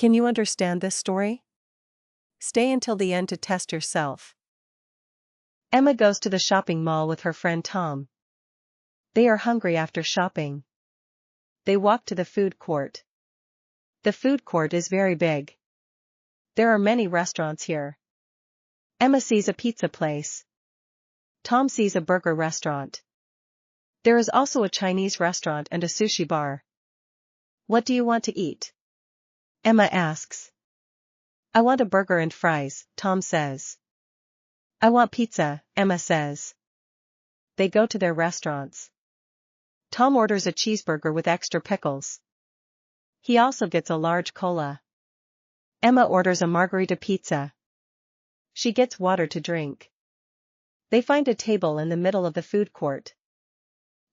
Can you understand this story? Stay until the end to test yourself. Emma goes to the shopping mall with her friend Tom. They are hungry after shopping. They walk to the food court. The food court is very big. There are many restaurants here. Emma sees a pizza place. Tom sees a burger restaurant. There is also a Chinese restaurant and a sushi bar. What do you want to eat? Emma asks. I want a burger and fries, Tom says. I want pizza, Emma says. They go to their restaurants. Tom orders a cheeseburger with extra pickles. He also gets a large cola. Emma orders a margarita pizza. She gets water to drink. They find a table in the middle of the food court.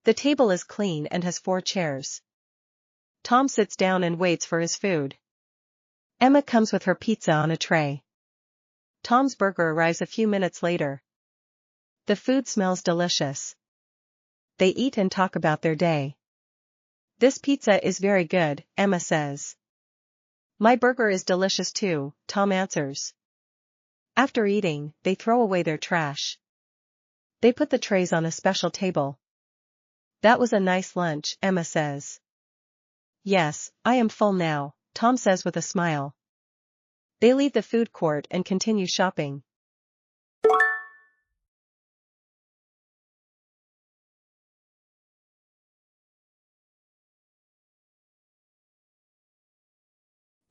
The table is clean and has 4 chairs. Tom sits down and waits for his food. Emma comes with her pizza on a tray. Tom's burger arrives a few minutes later. The food smells delicious. They eat and talk about their day. This pizza is very good, Emma says. My burger is delicious too, Tom answers. After eating, they throw away their trash. They put the trays on a special table. That was a nice lunch, Emma says. Yes, I am full now, Tom says with a smile. They leave the food court and continue shopping.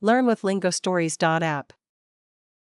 Learn with LingoStories.app.